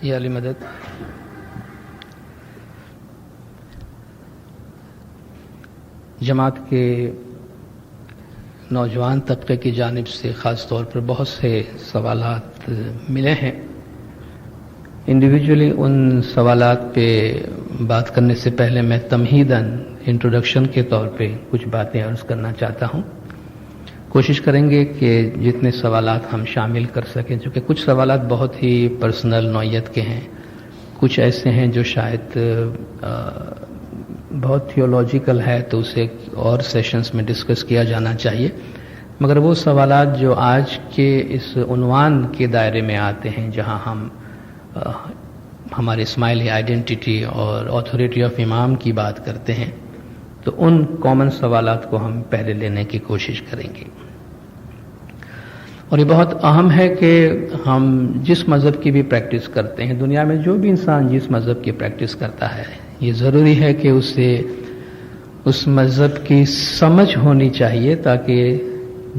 یا علی مدد. جماعت کے نوجوان طبقے کی جانب سے خاص طور پر بہت سے سوالات ملے ہیں. انڈیویجولی ان سوالات پہ بات کرنے سے پہلے میں تمہیداً انٹروڈکشن کے طور پہ کچھ باتیں عرض کرنا چاہتا ہوں. کوشش کریں گے کہ جتنے سوالات ہم شامل کر سکیں، چونکہ کچھ سوالات بہت ہی پرسنل نوعیت کے ہیں، کچھ ایسے ہیں جو شاید بہت تھیولوجیکل ہے تو اسے اور سیشنز میں ڈسکس کیا جانا چاہیے. مگر وہ سوالات جو آج کے اس عنوان کے دائرے میں آتے ہیں، جہاں ہم ہمارے اسماعیلی آئیڈینٹی اور اتھارٹی آف امام کی بات کرتے ہیں، تو ان کامن سوالات کو ہم پہلے لینے کی کوشش کریں گے. اور یہ بہت اہم ہے کہ ہم جس مذہب کی بھی پریکٹس کرتے ہیں، دنیا میں جو بھی انسان جس مذہب کی پریکٹس کرتا ہے، یہ ضروری ہے کہ اسے اس مذہب کی سمجھ ہونی چاہیے، تاکہ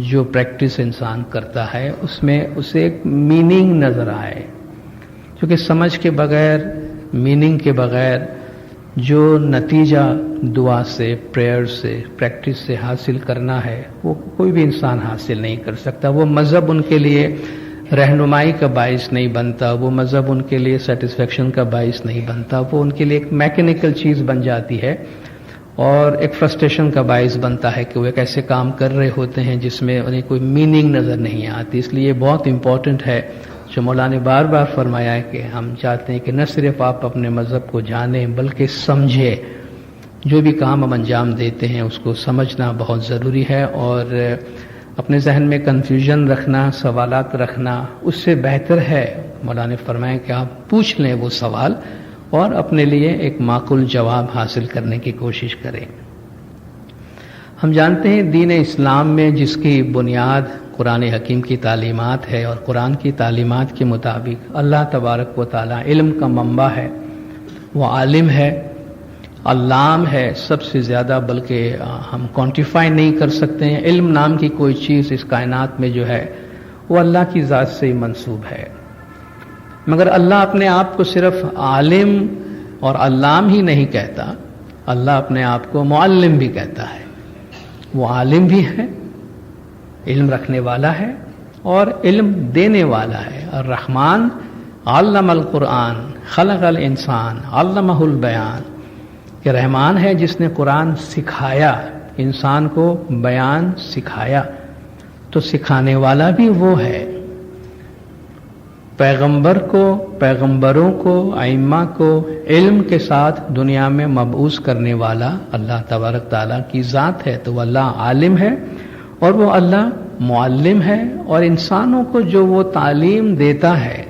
جو پریکٹس انسان کرتا ہے اس میں اسے ایک میننگ نظر آئے. کیونکہ سمجھ کے بغیر، میننگ کے بغیر جو نتیجہ دعا سے، پریئر سے، پریکٹس سے حاصل کرنا ہے، وہ کوئی بھی انسان حاصل نہیں کر سکتا. وہ مذہب ان کے لیے رہنمائی کا باعث نہیں بنتا، وہ مذہب ان کے لیے سیٹسفیکشن کا باعث نہیں بنتا. وہ ان کے لیے ایک میکینیکل چیز بن جاتی ہے اور ایک فرسٹریشن کا باعث بنتا ہے کہ وہ ایک ایسے کام کر رہے ہوتے ہیں جس میں انہیں کوئی میننگ نظر نہیں آتی. اس لیے بہت امپورٹنٹ ہے جو مولانا نے بار بار فرمایا ہے کہ ہم چاہتے ہیں کہ نہ صرف آپ اپنے مذہب کو جانیں بلکہ سمجھیں. جو بھی کام ہم انجام دیتے ہیں اس کو سمجھنا بہت ضروری ہے، اور اپنے ذہن میں کنفیوژن رکھنا، سوالات رکھنا اس سے بہتر ہے مولانا نے فرمایا کہ آپ پوچھ لیں وہ سوال اور اپنے لیے ایک معقول جواب حاصل کرنے کی کوشش کریں. ہم جانتے ہیں دین اسلام میں جس کی بنیاد قرآن حکیم کی تعلیمات ہے، اور قرآن کی تعلیمات کے مطابق اللہ تبارک و تعالی علم کا منبع ہے، وہ عالم ہے، علام ہے سب سے زیادہ، بلکہ ہم کوانٹیفائی نہیں کر سکتے ہیں. علم نام کی کوئی چیز اس کائنات میں جو ہے وہ اللہ کی ذات سے ہی منسوب ہے. مگر اللہ اپنے آپ کو صرف عالم اور علام ہی نہیں کہتا، اللہ اپنے آپ کو معلم بھی کہتا ہے. وہ عالم بھی ہے، علم رکھنے والا ہے اور علم دینے والا ہے. الرحمن علم القرآن خلق الانسان علمہ البیان، کہ رحمان ہے جس نے قرآن سکھایا، انسان کو بیان سکھایا، تو سکھانے والا بھی وہ ہے. پیغمبر کو، پیغمبروں کو، ائمہ کو علم کے ساتھ دنیا میں مبعوث کرنے والا اللہ تبارک تعالیٰ کی ذات ہے. تو وہ اللہ عالم ہے اور وہ اللہ معلم ہے، اور انسانوں کو جو وہ تعلیم دیتا ہے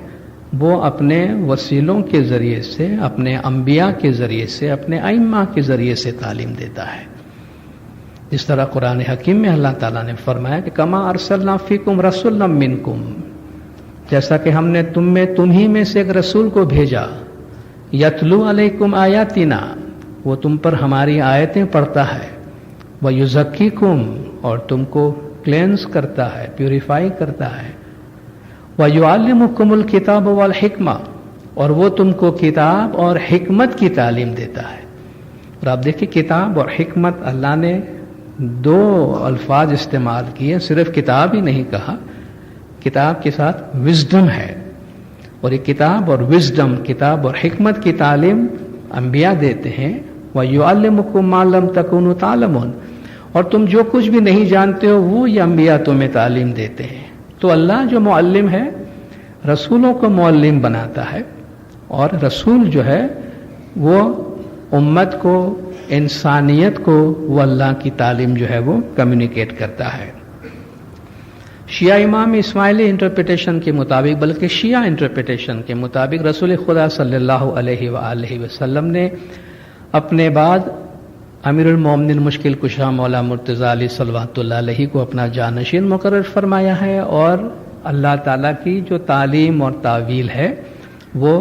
وہ اپنے وسیلوں کے ذریعے سے، اپنے انبیاء کے ذریعے سے، اپنے ائمہ کے ذریعے سے تعلیم دیتا ہے. جس طرح قرآن حکیم میں اللہ تعالیٰ نے فرمایا کہ کما ارسلنا فیکم رسولا منکم، جیسا کہ ہم نے تمہیں میں سے ایک رسول کو بھیجا، یتلو علیکم آیاتنا، وہ تم پر ہماری آیتیں پڑھتا ہے، ویزکیکم، اور تم کو کلینز کرتا ہے، پیوریفائی کرتا ہے، وَيُعَلِّمُكُمُ الْكِتَابَ وَالْحِكْمَةَ، اور وہ تم کو کتاب اور حکمت کی تعلیم دیتا ہے. اور آپ دیکھیں کتاب اور حکمت، اللہ نے دو الفاظ استعمال کیے، صرف کتاب ہی نہیں کہا، کتاب کے ساتھ وزڈم ہے. اور یہ کتاب اور وزڈم، کتاب اور حکمت کی تعلیم انبیاء دیتے ہیں. وَيُعَلِّمُكُم مَّا لَمْ تَكُونُوا تَعْلَمُونَ، اور تم جو کچھ بھی نہیں جانتے ہو وہ یہ انبیاء تمہیں تعلیم دیتے ہیں. تو اللہ جو معلم ہے رسولوں کو معلم بناتا ہے، اور رسول جو ہے وہ امت کو، انسانیت کو وہ اللہ کی تعلیم جو ہے وہ کمیونیکیٹ کرتا ہے. شیعہ امام اسماعیلی انٹرپریٹیشن کے مطابق، بلکہ شیعہ انٹرپریٹیشن کے مطابق، رسول خدا صلی اللہ علیہ وآلہ وسلم نے اپنے بعد امیر المومنین مشکل کشا مولا مرتضی علی صلوات اللہ علیہ کو اپنا جانشین مقرر فرمایا ہے، اور اللہ تعالیٰ کی جو تعلیم اور تعویل ہے وہ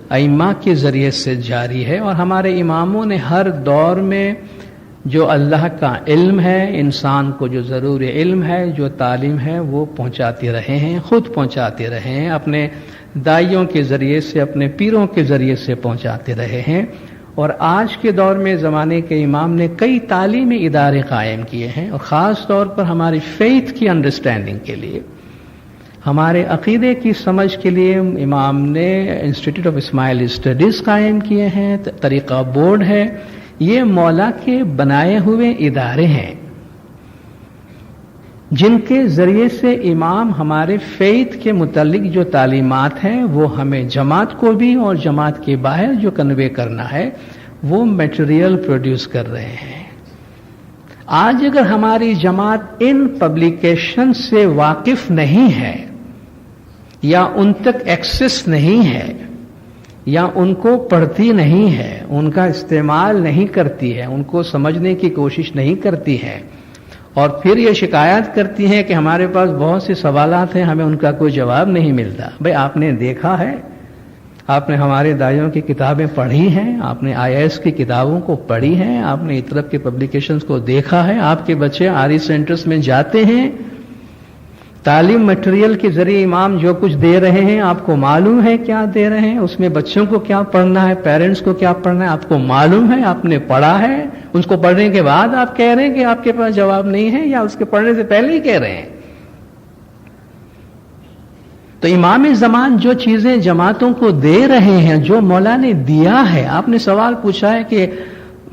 ائمہ کے ذریعے سے جاری ہے. اور ہمارے اماموں نے ہر دور میں جو اللہ کا علم ہے، انسان کو جو ضروری علم ہے، جو تعلیم ہے، وہ پہنچاتے رہے ہیں، خود پہنچاتے رہے ہیں، اپنے دائیوں کے ذریعے سے، اپنے پیروں کے ذریعے سے پہنچاتے رہے ہیں. اور آج کے دور میں زمانے کے امام نے کئی تعلیمی ادارے قائم کیے ہیں، اور خاص طور پر ہماری فیتھ کی انڈرسٹینڈنگ کے لیے، ہمارے عقیدے کی سمجھ کے لیے امام نے انسٹیٹیوٹ آف اسماعیلی اسٹڈیز قائم کیے ہیں، طریقہ بورڈ ہے. یہ مولا کے بنائے ہوئے ادارے ہیں جن کے ذریعے سے امام ہمارے فیتھ کے متعلق جو تعلیمات ہیں وہ ہمیں جماعت کو بھی اور جماعت کے باہر جو کنوے کرنا ہے وہ میٹیریل پروڈیوس کر رہے ہیں. آج اگر ہماری جماعت ان پبلیکیشن سے واقف نہیں ہے یا ان تک ایکسس نہیں ہے یا ان کو پڑھتی نہیں ہے، ان کا استعمال نہیں کرتی ہے، ان کو سمجھنے کی کوشش نہیں کرتی ہے، اور پھر یہ شکایت کرتی ہیں کہ ہمارے پاس بہت سے سوالات ہیں، ہمیں ان کا کوئی جواب نہیں ملتا. بھئی آپ نے دیکھا ہے، آپ نے ہمارے دائیوں کی کتابیں پڑھی ہیں، آپ نے IAS کی کتابوں کو پڑھی ہیں، آپ نے اطرب کے پبلیکیشنز کو دیکھا ہے. آپ کے بچے آری سینٹرز میں جاتے ہیں، تعلیم مٹیریل کے ذریعے امام جو کچھ دے رہے ہیں آپ کو معلوم ہے کیا دے رہے ہیں، اس میں بچوں کو کیا پڑھنا ہے، پیرنٹس کو کیا پڑھنا ہے، آپ کو معلوم ہے، آپ نے پڑھا ہے. اس کو پڑھنے کے بعد آپ کہہ رہے ہیں کہ آپ کے پاس جواب نہیں ہے، یا اس کے پڑھنے سے پہلے ہی کہہ رہے ہیں. تو امام زمان جو چیزیں جماعتوں کو دے رہے ہیں، جو مولا نے دیا ہے، آپ نے سوال پوچھا ہے کہ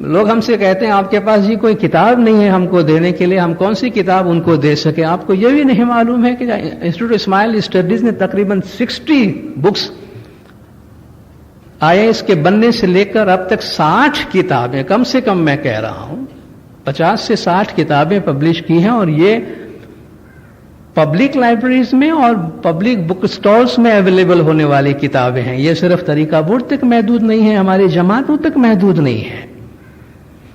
لوگ ہم سے کہتے ہیں آپ کے پاس جی کوئی کتاب نہیں ہے ہم کو دینے کے لیے، ہم کون سی کتاب ان کو دے سکیں. آپ کو یہ بھی نہیں معلوم ہے کہ انسٹیٹیوٹ اسماعیلی اسٹڈیز نے تقریباً 60 بکس IAS کے بننے سے لے کر اب تک 60 کتابیں، کم سے کم میں کہہ رہا ہوں 50 سے 60 کتابیں پبلش کی ہیں، اور یہ پبلک لائبریریز میں اور پبلک بک سٹالز میں اویلیبل ہونے والی کتابیں ہیں. یہ صرف طریقہ بورڈ تک محدود نہیں ہے، ہماری جماعتوں تک محدود نہیں ہے.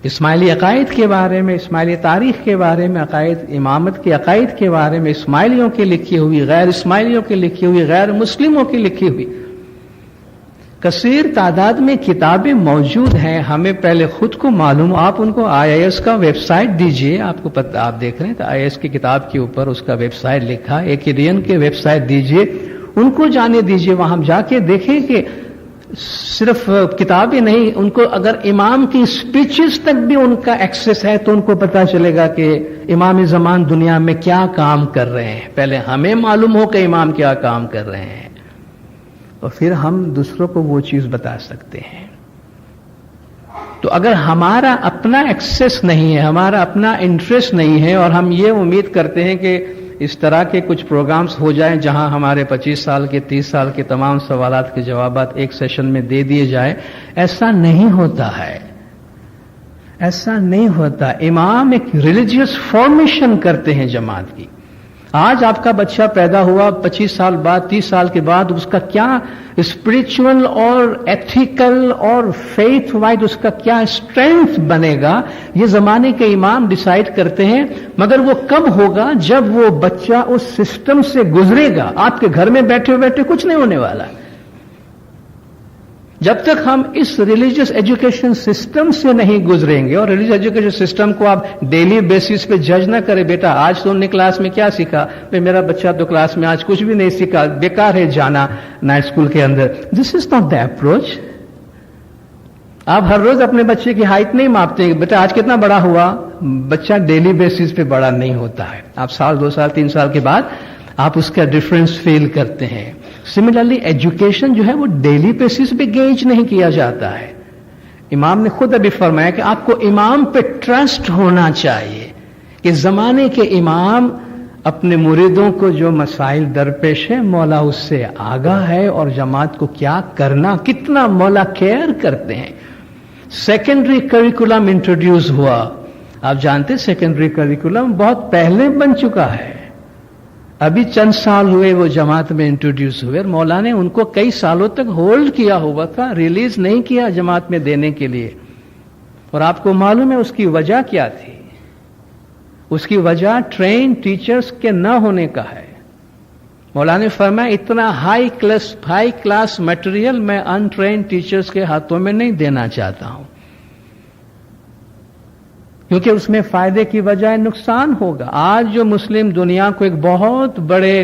اسماعیلی عقائد کے بارے میں، اسماعیلی تاریخ کے بارے میں، عقائد امامت کے عقائد کے بارے میں، اسماعیلیوں کی لکھی ہوئی، غیر اسماعیلیوں کی لکھی ہوئی، غیر مسلموں کی لکھی ہوئی کثیر تعداد میں کتابیں موجود ہیں. ہمیں پہلے خود کو معلوم، آپ ان کو IAS کا ویب سائٹ دیجئے، آپ کو پتہ، آپ دیکھ رہے ہیں تو IAS کی کتاب کے اوپر اس کا ویب سائٹ لکھا، ایکیڈین کے ویب سائٹ دیجئے، ان کو جانے دیجئے، وہاں جا کے دیکھیں کہ صرف کتابیں نہیں، ان کو اگر امام کی سپیچز تک بھی ان کا ایکسس ہے تو ان کو پتہ چلے گا کہ امام زمان دنیا میں کیا کام کر رہے ہیں. پہلے ہمیں معلوم ہو کہ امام کیا کام کر رہے ہیں، اور پھر ہم دوسروں کو وہ چیز بتا سکتے ہیں. تو اگر ہمارا اپنا ایکسس نہیں ہے، ہمارا اپنا انٹرسٹ نہیں ہے، اور ہم یہ امید کرتے ہیں کہ اس طرح کے کچھ پروگرامز ہو جائیں جہاں ہمارے 25 سال کے 30 سال کے تمام سوالات کے جوابات ایک سیشن میں دے دیے جائیں، ایسا نہیں ہوتا ہے، ایسا نہیں ہوتا. امام ایک ریلیجیس فارمیشن کرتے ہیں جماعت کی. آج آپ کا بچہ پیدا ہوا، 25 سال بعد، 30 سال کے بعد اس کا کیا اسپرچول اور ایتھیکل اور فیتھ وائز اس کا کیا اسٹرینتھ بنے گا، یہ زمانے کے امام ڈیسائیڈ کرتے ہیں. مگر وہ کب ہوگا؟ جب وہ بچہ اس سسٹم سے گزرے گا. آپ کے گھر میں بیٹھے بیٹھے کچھ نہیں ہونے والا. جب تک ہم اس ریلیجیس ایجوکیشن سسٹم سے نہیں گزریں گے، اور ریلیجیس ایجوکیشن سسٹم کو آپ ڈیلی بیسس پہ جج نہ کریں، بیٹا آج تو نے کلاس میں کیا سیکھا، میرا بچہ تو کلاس میں آج کچھ بھی نہیں سیکھا، بیکار ہے جانا نائٹ اسکول کے اندر. دس از ناٹ دا اپروچ. آپ ہر روز اپنے بچے کی ہائٹ نہیں ماپتے، بیٹا آج کتنا بڑا ہوا. بچہ ڈیلی بیسس پہ بڑا نہیں ہوتا ہے. آپ سال 2 سال 3 سال کے بعد آپ اس کا ڈفرنس فیل کرتے ہیں. سملرلی ایجوکیشن جو ہے وہ ڈیلی بیسس پہ گیج نہیں کیا جاتا ہے. امام نے خود ابھی فرمایا کہ آپ کو امام پہ ٹرسٹ ہونا چاہیے کہ زمانے کے امام اپنے مریدوں کو جو مسائل درپیش ہے مولا اس سے آگاہ ہے، اور جماعت کو کیا کرنا، کتنا مولا کیئر کرتے ہیں. سیکنڈری کریکولم انٹروڈیوس ہوا. آپ جانتے سیکنڈری کریکولم بہت پہلے بن چکا ہے، ابھی چند سال ہوئے وہ جماعت میں انٹروڈیوس ہوئے، اور مولا نے ان کو کئی سالوں تک ہولڈ کیا ہوا تھا، ریلیز نہیں کیا جماعت میں دینے کے لیے. اور آپ کو معلوم ہے اس کی وجہ کیا تھی؟ اس کی وجہ ٹرین ٹیچرز کے نہ ہونے کا ہے. مولا نے فرمایا اتنا ہائی کلاس مٹیریل میں ان ٹرین ٹیچرز کے ہاتھوں میں نہیں دینا چاہتا ہوں، کیونکہ اس میں فائدے کی بجائے نقصان ہوگا. آج جو مسلم دنیا کو ایک بہت بڑے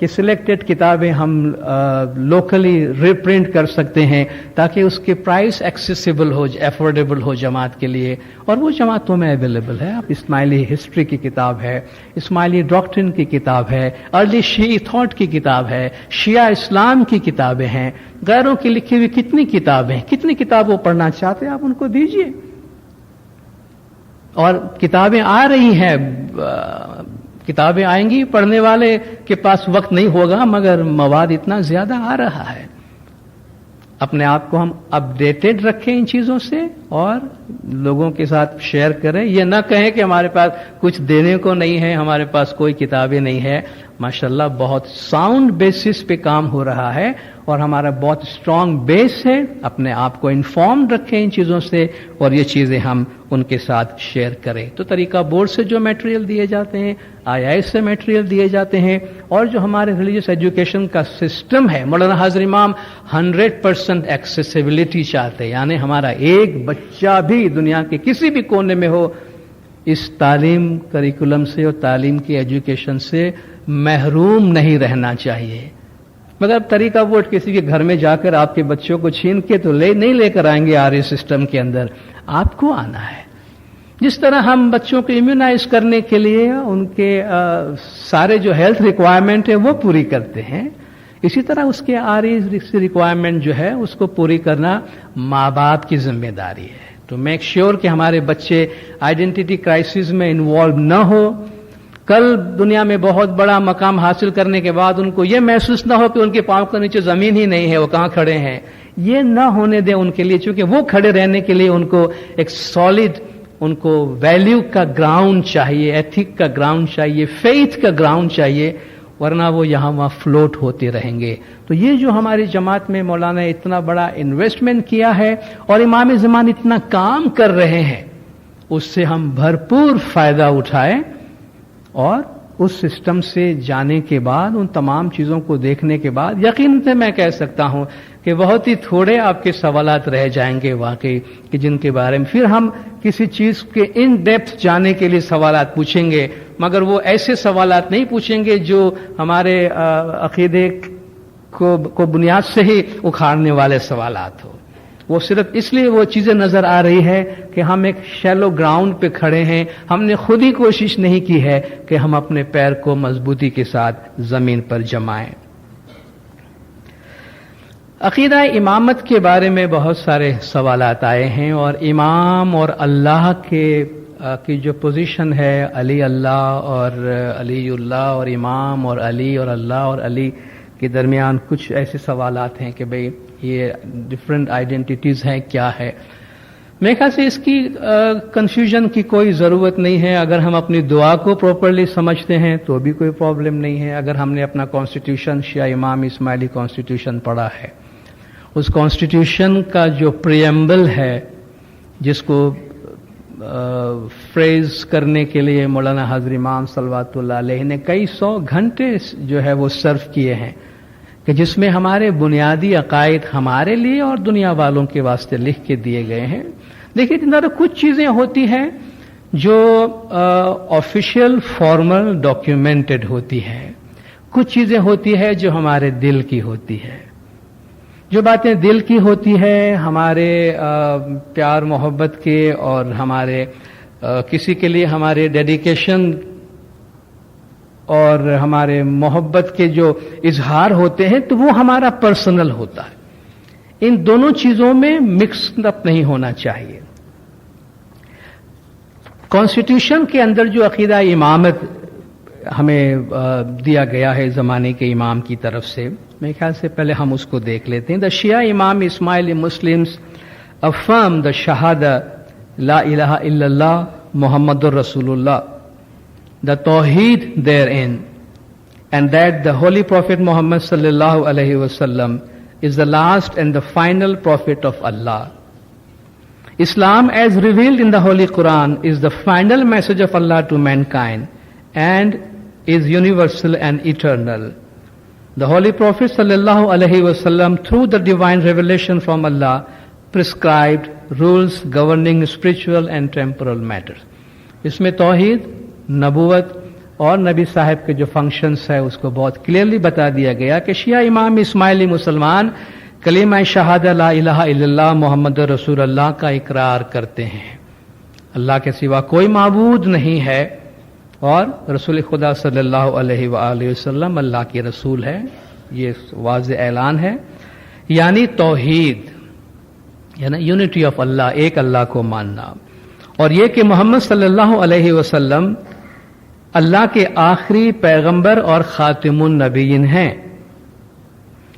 کہ سلیکٹڈ کتابیں ہم لوکلی ریپرنٹ کر سکتے ہیں تاکہ اس کے پرائس ایکسیسیبل ہو، افورڈیبل ہو جماعت کے لیے، اور وہ جماعتوں میں اویلیبل ہے. اب اسماعیلی ہسٹری کی کتاب ہے، اسماعیلی ڈاکٹرن کی کتاب ہے، ارلی شیعی تھاٹ کی کتاب ہے، شیعہ اسلام کی کتابیں ہیں، غیروں کی لکھی ہوئی کتنی کتابیں، کتنی کتاب وہ پڑھنا چاہتے ہیں آپ ان کو دیجیے. اور کتابیں آ رہی ہیں، کتابیں آئیں گی، پڑھنے والے کے پاس وقت نہیں ہوگا، مگر مواد اتنا زیادہ آ رہا ہے. اپنے آپ کو ہم اپڈیٹڈ رکھیں ان چیزوں سے اور لوگوں کے ساتھ شیئر کریں. یہ نہ کہیں کہ ہمارے پاس کچھ دینے کو نہیں ہے، ہمارے پاس کوئی کتابیں نہیں ہے. ماشاءاللہ بہت ساؤنڈ بیسس پہ کام ہو رہا ہے اور ہمارا بہت اسٹرانگ بیس ہے. اپنے آپ کو انفارمڈ رکھیں ان چیزوں سے اور یہ چیزیں ہم ان کے ساتھ شیئر کریں. تو طریقہ بورڈ سے جو میٹیریل دیے جاتے ہیں، IIS سے میٹیریل دیے جاتے ہیں، اور جو ہمارے ریلیجیس ایجوکیشن کا سسٹم ہے، مولانا حاضر امام 100% ایکسیسیبلٹی چاہتے ہیں، یعنی ہمارا ایک بچہ بھی دنیا کے کسی بھی کونے میں ہو اس تعلیم کریکولم سے اور تعلیم کی ایجوکیشن سے محروم نہیں رہنا چاہیے. مگر طریقہ بورڈ کسی کے گھر میں جا کر آپ کے بچوں کو چھین کے تو نہیں لے کر آئیں گے آرے سسٹم کے اندر. آپ کو آنا ہے. جس طرح ہم بچوں کو امیونائز کرنے کے لیے ان کے سارے جو ہیلتھ ریکوائرمنٹ ہے وہ پوری کرتے ہیں، اسی طرح اس کے ریکوائرمنٹ جو ہے اس کو پوری کرنا ماں باپ کی ذمہ داری ہے. تو میک شیور کہ ہمارے بچے آئیڈینٹی کرائسس میں انوالو نہ ہو. کل دنیا میں بہت بڑا مقام حاصل کرنے کے بعد ان کو یہ محسوس نہ ہو کہ ان کے پاؤں کے نیچے زمین ہی نہیں ہے، وہ کہاں کھڑے ہیں. یہ نہ ہونے دیں ان کے لیے، چونکہ وہ کھڑے رہنے کے لیے ان کو ایک سالڈ، ان کو ویلیو کا گراؤنڈ چاہیے، ایتھک کا گراؤنڈ چاہیے، فیتھ کا گراؤنڈ چاہیے، ورنہ وہ یہاں وہاں فلوٹ ہوتے رہیں گے. تو یہ جو ہماری جماعت میں مولانا اتنا بڑا انویسٹمنٹ کیا ہے اور امام زمان اتنا کام کر رہے ہیں، اس سے ہم بھرپور فائدہ اٹھائیں اور اس سسٹم سے جانے کے بعد، ان تمام چیزوں کو دیکھنے کے بعد یقین سے میں کہہ سکتا ہوں کہ بہت ہی تھوڑے آپ کے سوالات رہ جائیں گے واقعی کہ جن کے بارے میں پھر ہم کسی چیز کے ان ڈیپتھ جانے کے لیے سوالات پوچھیں گے، مگر وہ ایسے سوالات نہیں پوچھیں گے جو ہمارے عقیدے کو بنیاد سے ہی اکھاڑنے والے سوالات ہو. وہ صرف اس لیے وہ چیزیں نظر آ رہی ہے کہ ہم ایک شیلو گراؤنڈ پہ کھڑے ہیں، ہم نے خود ہی کوشش نہیں کی ہے کہ ہم اپنے پیر کو مضبوطی کے ساتھ زمین پر جمائیں. عقیدہ امامت کے بارے میں بہت سارے سوالات آئے ہیں، اور امام اور اللہ کی جو پوزیشن ہے، علی اللہ اور علی اللہ اور امام اور علی اور اللہ اور علی کے درمیان کچھ ایسے سوالات ہیں کہ بھئی یہ ڈفرینٹ آئیڈینٹیز ہیں، کیا ہے. میرے خیال سے اس کی کنفیوژن کی کوئی ضرورت نہیں ہے. اگر ہم اپنی دعا کو پراپرلی سمجھتے ہیں تو بھی کوئی پرابلم نہیں ہے. اگر ہم نے اپنا کانسٹیٹیوشن شیعہ امام اسماعیلی کانسٹیٹیوشن پڑھا ہے، اس کانسٹیٹیوشن کا جو پریمبل ہے، جس کو فریز کرنے کے لیے مولانا حاضر امام صلوات اللہ علیہ نے کئی 100 گھنٹے جو ہے وہ صرف کیے ہیں، کہ جس میں ہمارے بنیادی عقائد ہمارے لیے اور دنیا والوں کے واسطے لکھ کے دیے گئے ہیں. دیکھیے اندر کچھ چیزیں ہوتی ہیں جو آفیشیل فارمل ڈاکیومنٹڈ ہوتی ہیں، کچھ چیزیں ہوتی ہیں جو ہمارے دل کی ہوتی ہے. جو باتیں دل کی ہوتی ہے، ہمارے پیار محبت کے اور ہمارے کسی کے لیے ہمارے ڈیڈیکیشن اور ہمارے محبت کے جو اظہار ہوتے ہیں، تو وہ ہمارا پرسنل ہوتا ہے. ان دونوں چیزوں میں مکس اپ نہیں ہونا چاہیے. کانسٹیٹیوشن کے اندر جو عقیدہ امامت ہمیں دیا گیا ہے زمانے کے امام کی طرف سے، میرے خیال سے پہلے ہم اس کو دیکھ لیتے ہیں. دا شیعہ امام اسماعیلی Muslims affirm the shahada la ilaha illallah Muhammadur Rasulullah, the tawheed therein, and that the holy prophet Muhammad sallallahu alaihi wasallam is the last and the final prophet of Allah. Islam, as revealed in the Holy Quran, is the final message of Allah to mankind and is universal and eternal. The Holy Prophet sallallahu alaihi wasallam, through the divine revelation from Allah, prescribed rules governing spiritual and temporal matters. اس میں توحید، نبوت، اور نبی صاحب کے جو functions ہے اس کو بہت کلیئرلی بتا دیا گیا کہ شیعہ امام اسماعیلی مسلمان کلمہ شہادہ لا الہ الا اللہ محمد رسول اللہ کا اقرار کرتے ہیں، اللہ کے سوا کوئی معبود نہیں ہے، اور رسول خدا صلی اللہ علیہ وآلہ وسلم اللہ کے رسول ہے، یہ واضح اعلان ہے، یعنی توحید، یعنی یونٹی آف اللہ، ایک اللہ کو ماننا، اور یہ کہ محمد صلی اللہ علیہ وسلم اللہ کے آخری پیغمبر اور خاتم النبیین ہیں۔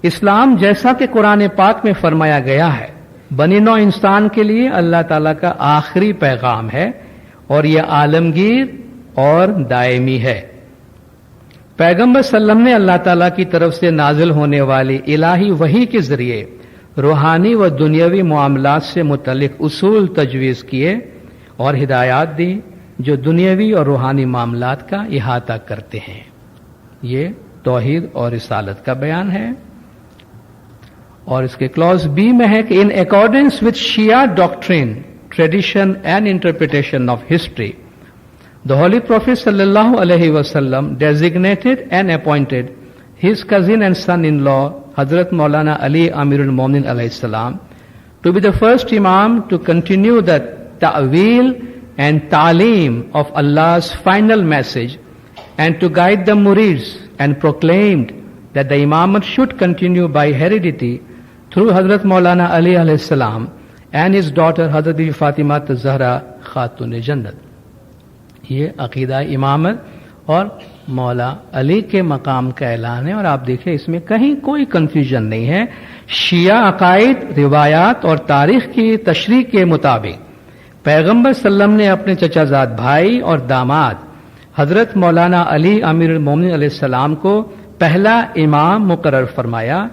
اسلام جیسا کہ قرآن پاک میں فرمایا گیا ہے بنی نوع انسان کے لیے اللہ تعالیٰ کا آخری پیغام ہے، اور یہ عالمگیر اور دائمی ہے۔ پیغمبر صلی اللہ علیہ وسلم نے اللہ تعالیٰ کی طرف سے نازل ہونے والی الہی وحی کے ذریعے روحانی و دنیاوی معاملات سے متعلق اصول تجویز کیے اور ہدایات دی جو دنیاوی اور روحانی معاملات کا احاطہ کرتے ہیں۔ یہ توحید اور رسالت کا بیان ہے، اور اس کے کلوز بی میں ہے کہ in accordance with Shia doctrine, tradition and interpretation of history, the Holy Prophet sallallahu alaihi wasallam designated and appointed his cousin and son-in-law Hazrat Maulana Ali Amirul Mu'minin alayhi salam to be the first Imam to continue the ta'wil and ta'aleem of Allah's final message and to guide the murids, and proclaimed that the Imamat should continue by heredity through Hazrat Maulana Ali alayhi salam and his daughter Hazrat Bibi Fatima Az-Zahra Khatun Jannat۔ یہ عقیدہ امامت اور مولا علی کے مقام کا اعلان ہے، اور آپ دیکھیں اس میں کہیں کوئی کنفیوژن نہیں ہے۔ شیعہ عقائد، روایات اور تاریخ کی تشریح کے مطابق پیغمبر صلی اللہ علیہ وسلم نے اپنے چچا زاد بھائی اور داماد حضرت مولانا علی امیر المومنین علیہ السلام کو پہلا امام مقرر فرمایا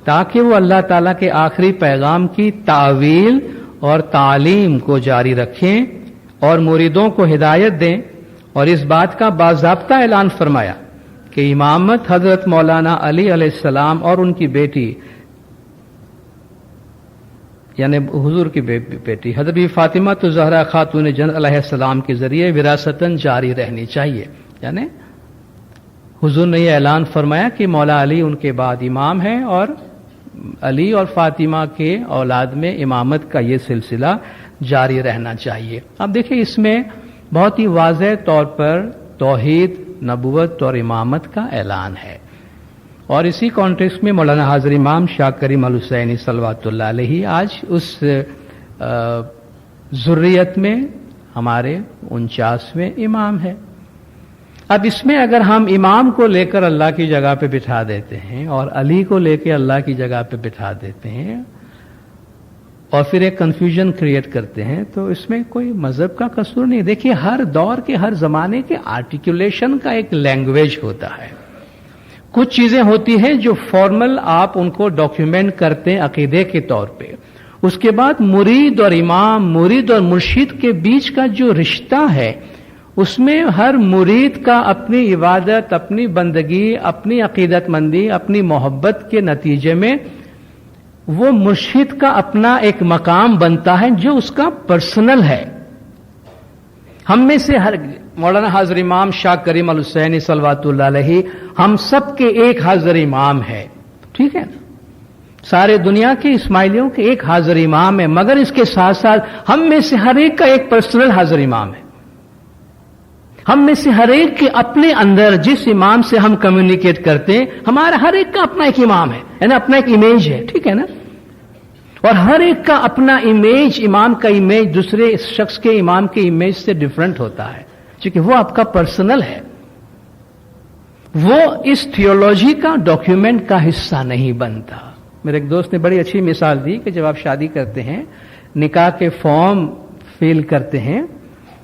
تاکہ وہ اللہ تعالیٰ کے آخری پیغام کی تعویل اور تعلیم کو جاری رکھیں اور مریدوں کو ہدایت دیں، اور اس بات کا باضابطہ اعلان فرمایا کہ امامت حضرت مولانا علی علیہ السلام اور ان کی بیٹی یعنی حضور کی بیٹی حضرت بی فاطمہ الزہرا خاتون جنت علیہ السلام کے ذریعے وراثتاً جاری رہنی چاہیے۔ یعنی حضور نے یہ اعلان فرمایا کہ مولا علی ان کے بعد امام ہے، اور علی اور فاطمہ کے اولاد میں امامت کا یہ سلسلہ جاری رہنا چاہیے۔ اب دیکھیں اس میں بہت ہی واضح طور پر توحید، نبوت اور امامت کا اعلان ہے، اور اسی کانٹیکسٹ میں مولانا حاضر امام شاہ کریم الحسینی صلوات اللہ علیہ آج اس ذریت میں ہمارے 49ویں امام ہے۔ اب اس میں اگر ہم امام کو لے کر اللہ کی جگہ پہ بٹھا دیتے ہیں اور علی کو لے کے اللہ کی جگہ پہ بٹھا دیتے ہیں اور پھر ایک کنفیوژن کریٹ کرتے ہیں، تو اس میں کوئی مذہب کا قصور نہیں۔ دیکھیے ہر دور کے، ہر زمانے کے آرٹیکولیشن کا ایک لینگویج ہوتا ہے۔ کچھ چیزیں ہوتی ہیں جو فارمل آپ ان کو ڈاکیومنٹ کرتے ہیں عقیدے کے طور پہ، اس کے بعد مرید اور امام، مرید اور مرشد کے بیچ کا جو رشتہ ہے اس میں ہر مرید کا اپنی عبادت، اپنی بندگی، اپنی عقیدت مندی، اپنی محبت کے نتیجے میں وہ مرشد کا اپنا ایک مقام بنتا ہے جو اس کا پرسنل ہے۔ ہم میں سے ہر مولانا حاضر امام شاہ کریم الحسینی صلوات اللہ علیہ ہم سب کے ایک حاضر امام ہے، ٹھیک ہے، سارے دنیا کے اسماعیلیوں کے ایک حاضر امام ہے، مگر اس کے ساتھ ساتھ ہم میں سے ہر ایک کا ایک پرسنل حاضر امام ہے۔ ہم میں سے ہر ایک کے اپنے اندر جس امام سے ہم کمیونیکیٹ کرتے ہیں، ہمارا ہر ایک کا اپنا ایک امام ہے، یعنی اپنا ایک امیج ہے، ٹھیک ہے نا، اور ہر ایک کا اپنا امیج، امام کا امیج دوسرے شخص کے امام کے امیج سے ڈیفرنٹ ہوتا ہے، کیونکہ وہ آپ کا پرسنل ہے، وہ اس تھیولوجی کا ڈاکیومنٹ کا حصہ نہیں بنتا۔ میرے ایک دوست نے بڑی اچھی مثال دی کہ جب آپ شادی کرتے ہیں، نکاح کے فارم فل کرتے ہیں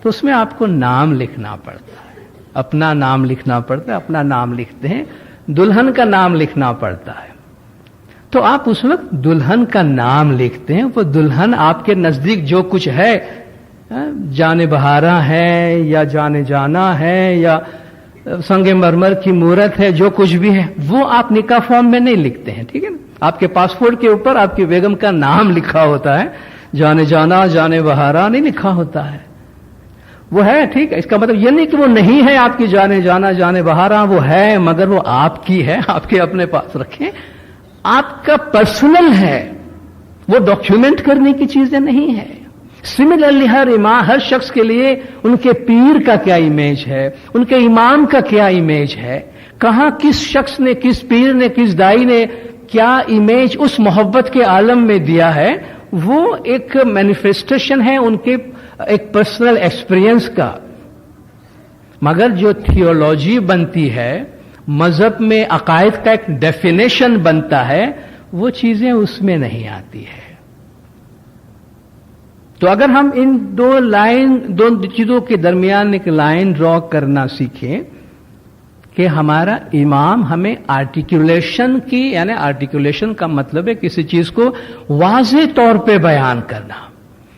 تو اس میں آپ کو نام لکھنا پڑتا ہے، اپنا نام لکھنا پڑتا ہے، اپنا نام لکھتے ہیں، دلہن کا نام لکھنا پڑتا ہے، تو آپ اس وقت دلہن کا نام لکھتے ہیں، وہ دلہن آپ کے نزدیک جو کچھ ہے، جان بہارا ہے یا جانے جانا ہے یا سنگ مرمر کی مورت ہے، جو کچھ بھی ہے وہ آپ نکاح فارم میں نہیں لکھتے ہیں، ٹھیک ہے نا، آپ کے پاسپورٹ کے اوپر آپ کی بیگم کا نام لکھا ہوتا ہے، جانے جانا، جانے بہارا نہیں لکھا ہوتا ہے۔ وہ ہے، ٹھیک ہے، اس کا مطلب یہ نہیں کہ وہ نہیں ہے آپ کی جانے بہارا، وہ ہے مگر وہ آپ کی ہے، آپ کے اپنے پاس رکھیں، آپ کا پرسنل ہے، وہ ڈاکیومنٹ کرنے کی چیزیں نہیں ہے۔ سملرلی ہر شخص کے لیے ان کے پیر کا کیا امیج ہے، ان کے امام کا کیا امیج ہے، کہاں کس شخص نے، کس پیر نے، کس دائی نے کیا امیج اس محبت کے عالم میں دیا ہے، وہ ایک مینیفیسٹیشن ہے ان کے ایک پرسنل ایکسپیرینس کا۔ مگر جو تھیولوجی بنتی ہے، مذہب میں عقائد کا ایک ڈیفینیشن بنتا ہے، وہ چیزیں اس میں نہیں آتی ہے۔ تو اگر ہم ان دو چیزوں کے درمیان ایک لائن ڈرا کرنا سیکھیں کہ ہمارا امام ہمیں آرٹیکولیشن کی، یعنی آرٹیکولیشن کا مطلب ہے کسی چیز کو واضح طور پہ بیان کرنا،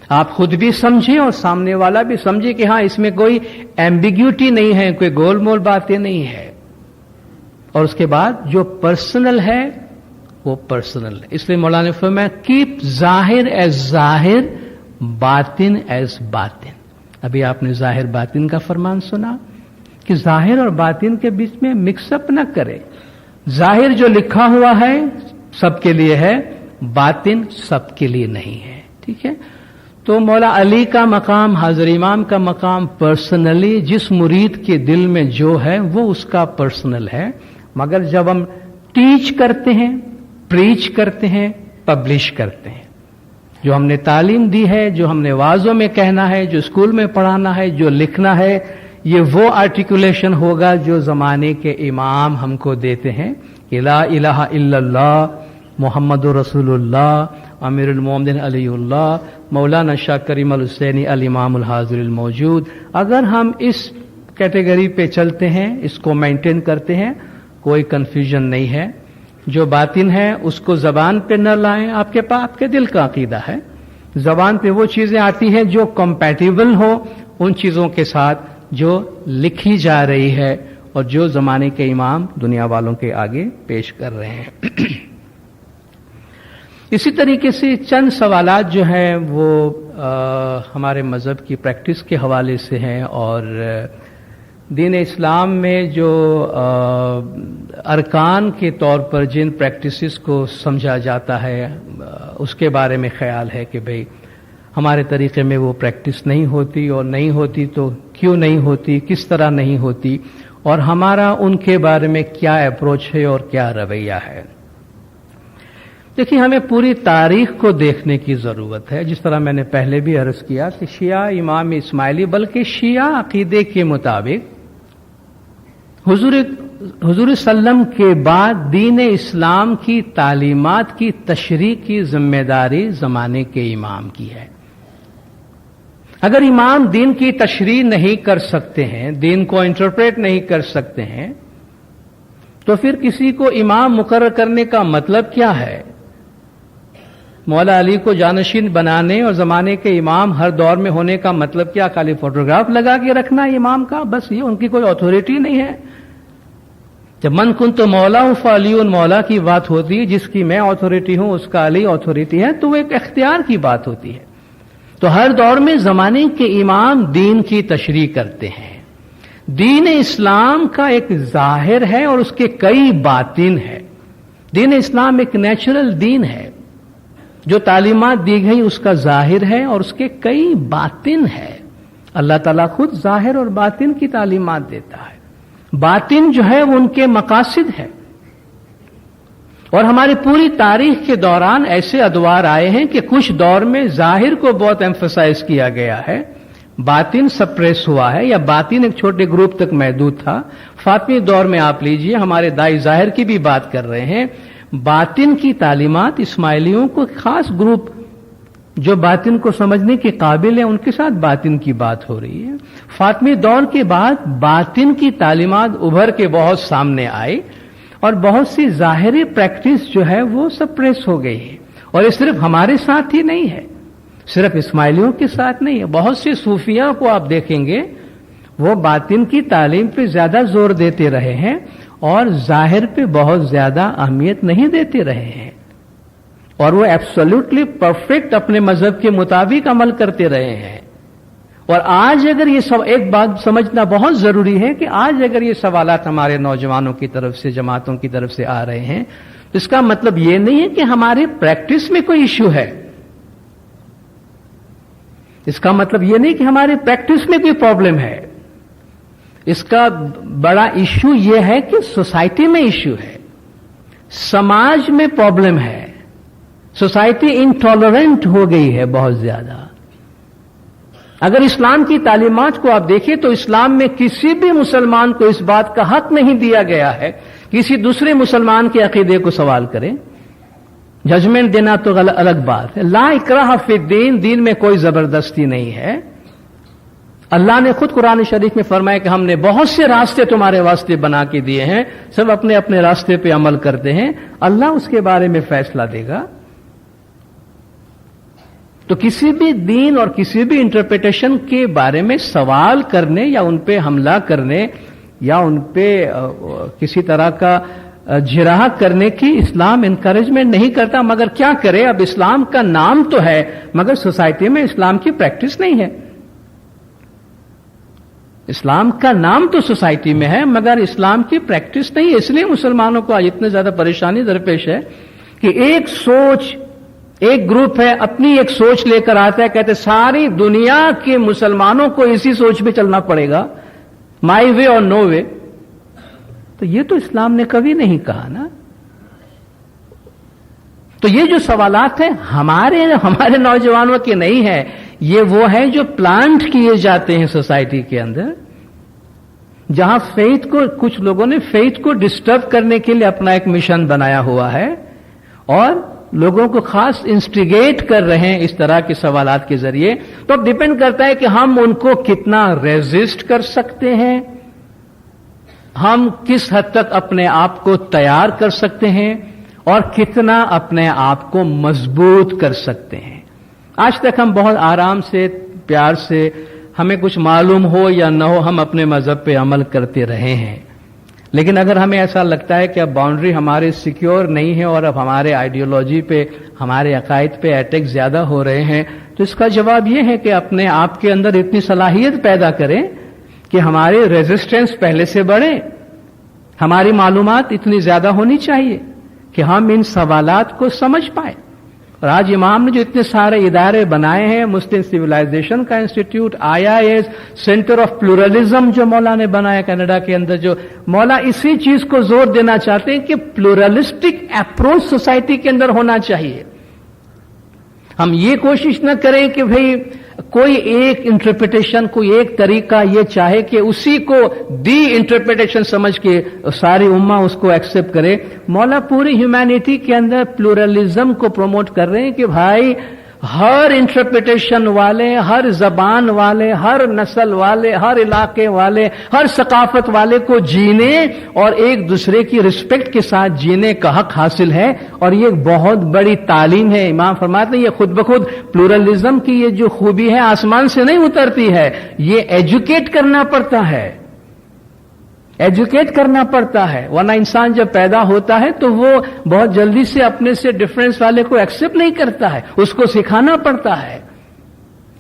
آپ خود بھی سمجھیں اور سامنے والا بھی سمجھے کہ ہاں اس میں کوئی ایمبیگیوٹی نہیں ہے، کوئی گول مول باتیں نہیں ہے، اور اس کے بعد جو پرسنل ہے وہ پرسنل ہے۔ اس لیے مولانا نے فرمایا کیپ ظاہر ایز ظاہر، باطن ایز باطن۔ ابھی آپ نے ظاہر باطن کا فرمان سنا کہ ظاہر اور باطن کے بیچ میں مکس اپ نہ کرے، ظاہر جو لکھا ہوا ہے سب کے لیے ہے، باطن سب کے لیے نہیں ہے، ٹھیک ہے۔ تو مولا علی کا مقام، حضرت امام کا مقام پرسنلی جس مرید کے دل میں جو ہے وہ اس کا پرسنل ہے، مگر جب ہم ٹیچ کرتے ہیں، پریچ کرتے ہیں، پبلش کرتے ہیں، جو ہم نے تعلیم دی ہے، جو ہم نے وعظوں میں کہنا ہے، جو اسکول میں پڑھانا ہے، جو لکھنا ہے، یہ وہ آرٹیکولیشن ہوگا جو زمانے کے امام ہم کو دیتے ہیں کہ لا الہ الا اللہ محمد رسول اللہ امیر المومنین علی اللہ مولانا شاہ کریم الحسینی الامام الحاضر الموجود۔ اگر ہم اس کیٹیگری پہ چلتے ہیں، اس کو مینٹین کرتے ہیں، کوئی کنفیوژن نہیں ہے۔ جو باطن ہے اس کو زبان پہ نہ لائیں، آپ کے دل کا عقیدہ ہے، زبان پہ وہ چیزیں آتی ہیں جو کمپیٹیبل ہو ان چیزوں کے ساتھ جو لکھی جا رہی ہے اور جو زمانے کے امام دنیا والوں کے آگے پیش کر رہے ہیں۔ اسی طریقے سے چند سوالات جو ہیں وہ ہمارے مذہب کی پریکٹس کے حوالے سے ہیں، اور دین اسلام میں جو ارکان کے طور پر جن پریکٹسز کو سمجھا جاتا ہے اس کے بارے میں خیال ہے کہ بھئی ہمارے طریقے میں وہ پریکٹس نہیں ہوتی، اور نہیں ہوتی تو کیوں نہیں ہوتی، کس طرح نہیں ہوتی، اور ہمارا ان کے بارے میں کیا اپروچ ہے اور کیا رویہ ہے۔ دیکھیے ہمیں پوری تاریخ کو دیکھنے کی ضرورت ہے، جس طرح میں نے پہلے بھی عرض کیا کہ شیعہ امام اسماعیلی بلکہ شیعہ عقیدے کے مطابق حضور وسلم کے بعد دین اسلام کی تعلیمات کی تشریح کی ذمہ داری زمانے کے امام کی ہے۔ اگر امام دین کی تشریح نہیں کر سکتے ہیں، دین کو انٹرپریٹ نہیں کر سکتے ہیں، تو پھر کسی کو امام مقرر کرنے کا مطلب کیا ہے؟ مولا علی کو جانشین بنانے اور زمانے کے امام ہر دور میں ہونے کا مطلب کیا؟ خالی فوٹوگراف لگا کے رکھنا امام کا، بس یہ ان کی کوئی اتھارٹی نہیں ہے۔ جب من کنت مولا فعلی مولا کی بات ہوتی ہے، جس کی میں اتھارٹی ہوں اس کا علی اتھارٹی ہے، تو وہ ایک اختیار کی بات ہوتی ہے۔ تو ہر دور میں زمانے کے امام دین کی تشریح کرتے ہیں۔ دین اسلام کا ایک ظاہر ہے اور اس کے کئی باطن ہے۔ دین اسلام ایک نیچرل دین ہے، جو تعلیمات دی گئی اس کا ظاہر ہے اور اس کے کئی باطن ہے۔ اللہ تعالیٰ خود ظاہر اور باطن کی تعلیمات دیتا ہے۔ باطن جو ہے وہ ان کے مقاصد ہے، اور ہماری پوری تاریخ کے دوران ایسے ادوار آئے ہیں کہ کچھ دور میں ظاہر کو بہت ایمفسائز کیا گیا ہے، باطن سپریس ہوا ہے، یا باطن ایک چھوٹے گروپ تک محدود تھا۔ فاطمی دور میں آپ لیجئے، ہمارے دائی ظاہر کی بھی بات کر رہے ہیں، باطن کی تعلیمات اسماعیلیوں کو خاص گروپ جو باطن کو سمجھنے کے قابل ہیں ان کے ساتھ باطن کی بات ہو رہی ہے۔ فاطمی دور کے بعد باطن کی تعلیمات ابھر کے بہت سامنے آئی، اور بہت سی ظاہری پریکٹس جو ہے وہ سپریس ہو گئی ہے، اور یہ صرف ہمارے ساتھ ہی نہیں ہے، صرف اسماعیلیوں کے ساتھ نہیں ہے۔ بہت سی صوفیاء کو آپ دیکھیں گے وہ باطن کی تعلیم پہ زیادہ زور دیتے رہے ہیں اور ظاہر پہ بہت زیادہ اہمیت نہیں دیتے رہے ہیں، اور وہ ایبسولوٹلی پرفیکٹ اپنے مذہب کے مطابق عمل کرتے رہے ہیں، اور آج اگر یہ ایک بات سمجھنا بہت ضروری ہے کہ آج اگر یہ سوالات ہمارے نوجوانوں کی طرف سے، جماعتوں کی طرف سے آ رہے ہیں، تو اس کا مطلب یہ نہیں ہے کہ ہماری پریکٹس میں کوئی ایشو ہے. اس کا مطلب یہ نہیں کہ ہماری پریکٹس میں کوئی پرابلم ہے. اس کا بڑا ایشو یہ ہے کہ سوسائٹی میں ایشو ہے، سماج میں پرابلم ہے. سوسائٹی انٹالرنٹ ہو گئی ہے بہت زیادہ. اگر اسلام کی تعلیمات کو آپ دیکھیں تو اسلام میں کسی بھی مسلمان کو اس بات کا حق نہیں دیا گیا ہے کسی دوسرے مسلمان کے عقیدے کو سوال کریں. ججمنٹ دینا تو الگ بات ہے. لا اکراہ فی الدین، دین میں کوئی زبردستی نہیں ہے. اللہ نے خود قرآن شریف میں فرمایا کہ ہم نے بہت سے راستے تمہارے واسطے بنا کے دیے ہیں، سب اپنے اپنے راستے پہ عمل کرتے ہیں، اللہ اس کے بارے میں فیصلہ دے گا. تو کسی بھی دین اور کسی بھی انٹرپریٹیشن کے بارے میں سوال کرنے یا ان پہ حملہ کرنے یا ان پہ کسی طرح کا جراح کرنے کی اسلام انکریجمنٹ نہیں کرتا. مگر کیا کرے، اب اسلام کا نام تو ہے مگر سوسائٹی میں اسلام کی پریکٹس نہیں ہے. اسلام کا نام تو سوسائٹی میں ہے مگر اسلام کی پریکٹس نہیں ہے. اس لیے مسلمانوں کو آج اتنے زیادہ پریشانی درپیش ہے کہ ایک سوچ، ایک گروپ ہے اپنی ایک سوچ لے کر آتا ہے، کہتے ساری دنیا کے مسلمانوں کو اسی سوچ پہ چلنا پڑے گا، مائی وے اور نو وے. تو یہ تو اسلام نے کبھی نہیں کہا نا. تو یہ جو سوالات ہیں ہمارے نوجوانوں کے نہیں ہیں، یہ وہ ہیں جو پلانٹ کیے جاتے ہیں سوسائٹی کے اندر، جہاں فیتھ کو، کچھ لوگوں نے فیتھ کو ڈسٹرب کرنے کے لیے اپنا ایک مشن بنایا ہوا ہے اور لوگوں کو خاص انسٹیگیٹ کر رہے ہیں اس طرح کے سوالات کے ذریعے. تو اب ڈیپینڈ کرتا ہے کہ ہم ان کو کتنا ریزسٹ کر سکتے ہیں، ہم کس حد تک اپنے آپ کو تیار کر سکتے ہیں اور کتنا اپنے آپ کو مضبوط کر سکتے ہیں. آج تک ہم بہت آرام سے، پیار سے، ہمیں کچھ معلوم ہو یا نہ ہو، ہم اپنے مذہب پہ عمل کرتے رہے ہیں. لیکن اگر ہمیں ایسا لگتا ہے کہ اب باؤنڈری ہمارے سیکیور نہیں ہے اور اب ہمارے آئیڈیالوجی پہ، ہمارے عقائد پہ اٹیک زیادہ ہو رہے ہیں، تو اس کا جواب یہ ہے کہ اپنے آپ کے اندر اتنی صلاحیت پیدا کریں کہ ہمارے ریزسٹنس پہلے سے بڑھے. ہماری معلومات اتنی زیادہ ہونی چاہیے کہ ہم ان سوالات کو سمجھ پائیں. اور آج امام نے جو اتنے سارے ادارے بنائے ہیں، مسلم سویلائزیشن کا institute, IIS، centre of pluralism جو مولا نے بنایا کینیڈا کے اندر، جو مولا اسی چیز کو زور دینا چاہتے ہیں کہ پلورلسٹک اپروچ سوسائٹی کے اندر ہونا چاہیے. ہم یہ کوشش نہ کریں کہ بھئی کوئی ایک انٹرپریٹیشن، کوئی ایک طریقہ یہ چاہے کہ اسی کو دی انٹرپریٹیشن سمجھ کے ساری امہ اس کو ایکسپٹ کرے. مولا پوری ہیومینٹی کے اندر پلورلزم کو پروموٹ کر رہے ہیں کہ بھائی ہر انٹرپریٹیشن والے، ہر زبان والے، ہر نسل والے، ہر علاقے والے، ہر ثقافت والے کو جینے اور ایک دوسرے کی رسپیکٹ کے ساتھ جینے کا حق حاصل ہے. اور یہ ایک بہت بڑی تعلیم ہے. امام فرماتے ہیں یہ خود بخود پلورلزم کی یہ جو خوبی ہے آسمان سے نہیں اترتی ہے، یہ ایجوکیٹ کرنا پڑتا ہے، ایجوکیٹ کرنا پڑتا ہے. ورنہ انسان جب پیدا ہوتا ہے تو وہ بہت جلدی سے اپنے سے ڈفرینس والے کو ایکسپٹ نہیں کرتا ہے، اس کو سکھانا پڑتا ہے.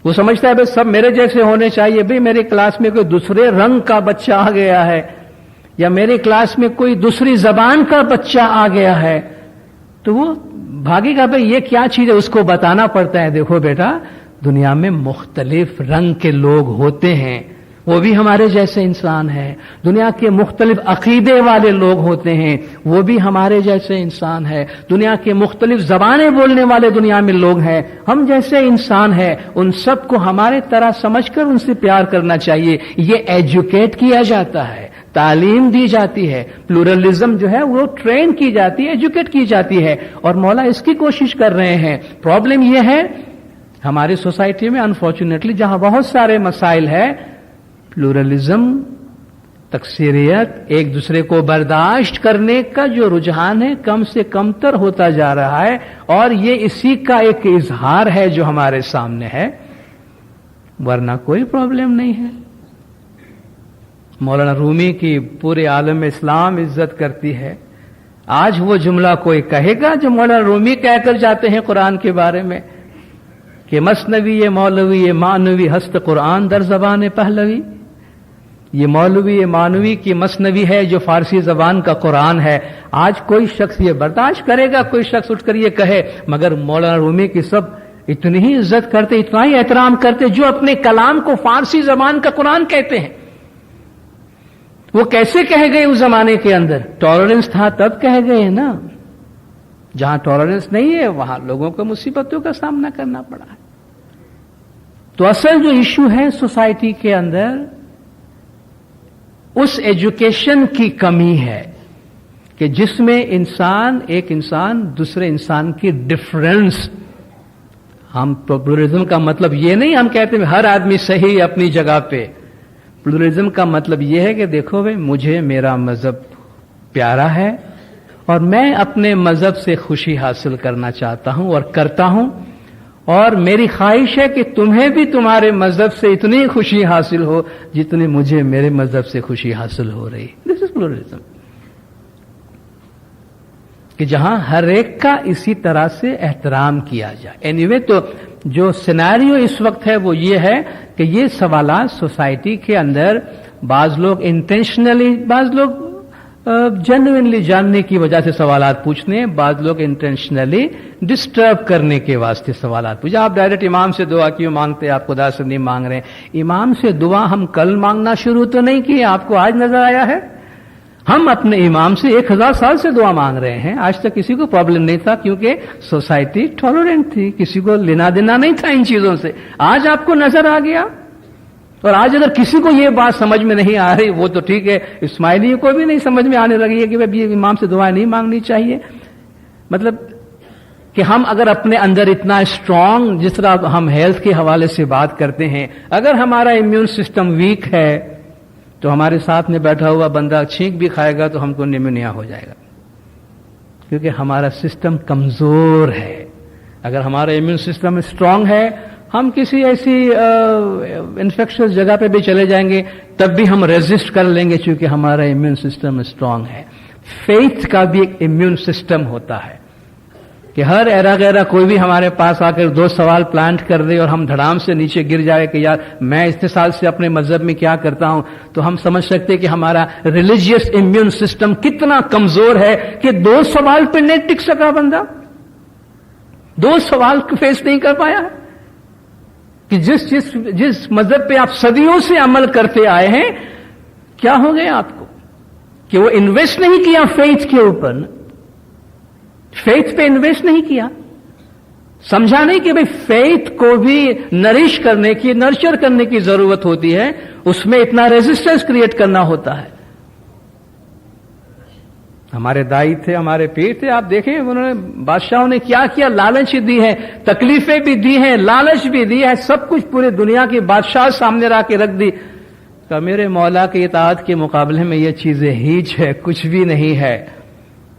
وہ سمجھتا ہے بس سب میرے جیسے ہونے چاہیے. بھئی میری کلاس میں کوئی دوسرے رنگ کا بچہ آ گیا ہے یا میری کلاس میں کوئی دوسری زبان کا بچہ آ گیا ہے تو وہ بھاگے گا. بھئی یہ کیا چیز ہے، اس کو بتانا پڑتا ہے دیکھو بیٹا دنیا میں مختلف رنگ کے لوگ ہوتے ہیں، وہ بھی ہمارے جیسے انسان ہیں. دنیا کے مختلف عقیدے والے لوگ ہوتے ہیں، وہ بھی ہمارے جیسے انسان ہیں. دنیا کے مختلف زبانیں بولنے والے دنیا میں لوگ ہیں، ہم جیسے انسان ہیں. ان سب کو ہمارے طرح سمجھ کر ان سے پیار کرنا چاہیے. یہ ایجوکیٹ کیا جاتا ہے، تعلیم دی جاتی ہے. پلورلزم جو ہے وہ ٹرین کی جاتی ہے، ایجوکیٹ کی جاتی ہے. اور مولا اس کی کوشش کر رہے ہیں. پرابلم یہ ہے ہماری سوسائٹی میں انفارچونیٹلی جہاں بہت سارے مسائل ہیں، پلورلزم، تکثیریت، ایک دوسرے کو برداشت کرنے کا جو رجحان ہے کم سے کم تر ہوتا جا رہا ہے. اور یہ اسی کا ایک اظہار ہے جو ہمارے سامنے ہے، ورنہ کوئی پرابلم نہیں ہے. مولانا رومی کی پورے عالم اسلام عزت کرتی ہے. آج وہ جملہ کوئی کہے گا جو مولانا رومی کہہ کر جاتے ہیں قرآن کے بارے میں کہ مثنوی یہ مولوی یہ مانوی ہست قرآن در زبان پہلوی. یہ مولوی یہ مانوی کی مثنوی ہے جو فارسی زبان کا قرآن ہے. آج کوئی شخص یہ برداشت کرے گا, کوئی شخص اٹھ کر یہ کہے, مگر مولانا رومی کی سب اتنی ہی عزت کرتے, اتنا ہی احترام کرتے جو اپنے کلام کو فارسی زبان کا قرآن کہتے ہیں. وہ کیسے کہہ گئے اس زمانے کے اندر؟ ٹالرنس تھا تب کہہ گئے نا. جہاں ٹالرنس نہیں ہے وہاں لوگوں کو مصیبتوں کا سامنا کرنا پڑا ہے. تو اصل جو ایشو ہے سوسائٹی کے اندر اس ایجوکیشن کی کمی ہے کہ جس میں ایک انسان دوسرے انسان کی ڈفرنس. ہم پلورلزم کا مطلب یہ نہیں ہم کہتے ہیں ہر آدمی صحیح اپنی جگہ پہ. پلورلزم کا مطلب یہ ہے کہ دیکھو بھائی مجھے میرا مذہب پیارا ہے اور میں اپنے مذہب سے خوشی حاصل کرنا چاہتا ہوں اور کرتا ہوں, اور میری خواہش ہے کہ تمہیں بھی تمہارے مذہب سے اتنی خوشی حاصل ہو جتنی مجھے میرے مذہب سے خوشی حاصل ہو رہی. دس از پلورلزم. کہ جہاں ہر ایک کا اسی طرح سے احترام کیا جائے. اینیوے تو جو سیناریو اس وقت ہے وہ یہ ہے کہ یہ سوالات سوسائٹی کے اندر بعض لوگ انٹینشنلی, بعض لوگ جینوئنلی جاننے کی وجہ سے سوالات پوچھنے ہیں, بعض لوگ انٹینشنلی ڈسٹرب کرنے کے واسطے سوالات پوچھیں. آپ ڈائریکٹ امام سے دعا کیوں مانگتے ہیں؟ آپ خدا سے نہیں مانگ رہے ہیں. امام سے دعا ہم کل مانگنا شروع تو نہیں کیے, آپ کو آج نظر آیا ہے؟ ہم اپنے امام سے 1000 سال سے دعا مانگ رہے ہیں. آج تک کسی کو پرابلم نہیں تھا کیونکہ سوسائٹی ٹالرنٹ تھی, کسی کو لینا دینا نہیں تھا ان چیزوں سے. آج آپ کو نظر آ گیا. اور آج اگر کسی کو یہ بات سمجھ میں نہیں آ رہی وہ تو ٹھیک ہے, اسماعیلی کو بھی نہیں سمجھ میں آنے لگی ہے کہ بھائی امام سے دعائیں نہیں مانگنی چاہیے. مطلب کہ ہم اگر اپنے اندر اتنا اسٹرانگ, جس طرح ہم ہیلتھ کے حوالے سے بات کرتے ہیں, اگر ہمارا امیون سسٹم ویک ہے تو ہمارے ساتھ میں بیٹھا ہوا بندہ چھینک بھی کھائے گا تو ہم کو نیمونیا ہو جائے گا, کیونکہ ہمارا سسٹم کمزور ہے. اگر ہمارا امیون سسٹم اسٹرانگ ہے, ہم کسی ایسی انفیکشس جگہ پہ بھی چلے جائیں گے تب بھی ہم ریزسٹ کر لیں گے, چونکہ ہمارا امیون سسٹم اسٹرانگ ہے. فیتھ کا بھی ایک امیون سسٹم ہوتا ہے کہ ہر ایرا غیرہ کوئی بھی ہمارے پاس آ کر 2 سوال پلانٹ کر دے اور ہم دھڑام سے نیچے گر جائے کہ یار میں اتنے سال سے اپنے مذہب میں کیا کرتا ہوں, تو ہم سمجھ سکتے کہ ہمارا ریلیجیس امیون سسٹم کتنا کمزور ہے کہ 2 سوال پہ نہیں ٹک سکا بندہ, 2 سوال فیس نہیں کر پایا. کہ جس مذہب پہ آپ صدیوں سے عمل کرتے آئے ہیں, کیا ہو گیا آپ کو کہ وہ انویسٹ نہیں کیا فیتھ کے اوپر, فیتھ پہ انویسٹ نہیں کیا, سمجھا نہیں کہ بھئی فیتھ کو بھی نرش کرنے کی, نرچر کرنے کی ضرورت ہوتی ہے, اس میں اتنا ریزسٹنس کریٹ کرنا ہوتا ہے. ہمارے دائی تھے, ہمارے پیر تھے, آپ دیکھیں انہوں نے بادشاہوں نے کیا کیا, لالچ دی ہے, تکلیفیں بھی دی ہیں, لالچ بھی دی ہے, سب کچھ پورے دنیا کی بادشاہ سامنے لا کے رکھ دی. کہ میرے مولا کی اطاعت کے مقابلے میں یہ چیزیں ہیچ ہے, کچھ بھی نہیں ہے.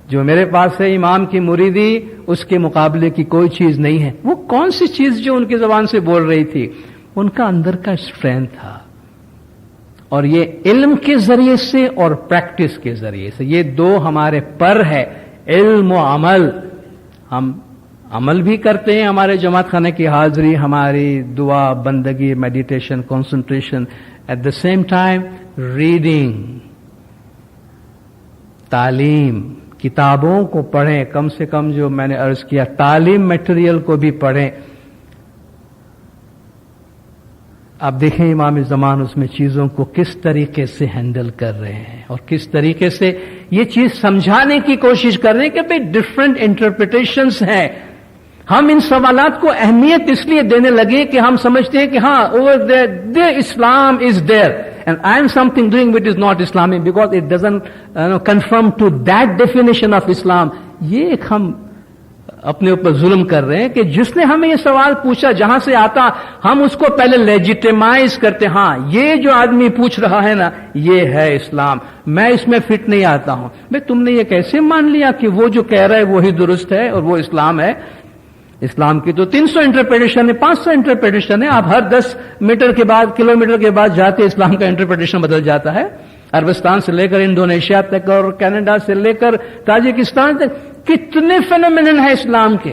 جو میرے پاس ہے امام کی مریدی, اس کے مقابلے کی کوئی چیز نہیں ہے. وہ کون سی چیز جو ان کی زبان سے بول رہی تھی؟ ان کا اندر کا اسٹرینتھ تھا. اور یہ علم کے ذریعے سے اور پریکٹس کے ذریعے سے, یہ 2 ہمارے پر ہے, علم و عمل. ہم عمل بھی کرتے ہیں, ہمارے جماعت خانے کی حاضری, ہماری دعا, بندگی, meditation, concentration, at the same time reading, تعلیم, کتابوں کو پڑھیں, کم سے کم جو میں نے عرض کیا تعلیم میٹیریل کو بھی پڑھیں. آپ دیکھیں امام زمان اس میں چیزوں کو کس طریقے سے ہینڈل کر رہے ہیں اور کس طریقے سے یہ چیز سمجھانے کی کوشش کر رہے ہیں کہ بھئی ڈفرنٹ انٹرپریٹیشنز ہیں. ہم ان سوالات کو اہمیت اس لیے دینے لگے کہ ہم سمجھتے ہیں کہ ہاں over there Islam is there and I am something doing which is not Islamic because it doesn't conform to that definition of Islam. یہ ایک ہم اپنے اوپر ظلم کر رہے ہیں کہ جس نے ہمیں یہ سوال پوچھا جہاں سے آتا ہم اس کو پہلے لیجیٹیمائز کرتے, ہاں یہ جو آدمی پوچھ رہا ہے نا یہ ہے اسلام, میں اس میں فٹ نہیں آتا ہوں. بھئی تم نے یہ کیسے مان لیا کہ وہ جو کہہ رہا ہے وہی درست ہے اور وہ اسلام ہے؟ اسلام کی تو 300 انٹرپریٹیشن ہے, 500 انٹرپریٹیشن ہے. آپ ہر 10 میٹر کے بعد, کلومیٹر کے بعد جاتے اسلام کا انٹرپریٹیشن بدل جاتا ہے. عربستان سے لے کر انڈونیشیا تک اور کینیڈا سے لے کر تاجکستان تک کتنے فینومینن ہیں اسلام کے.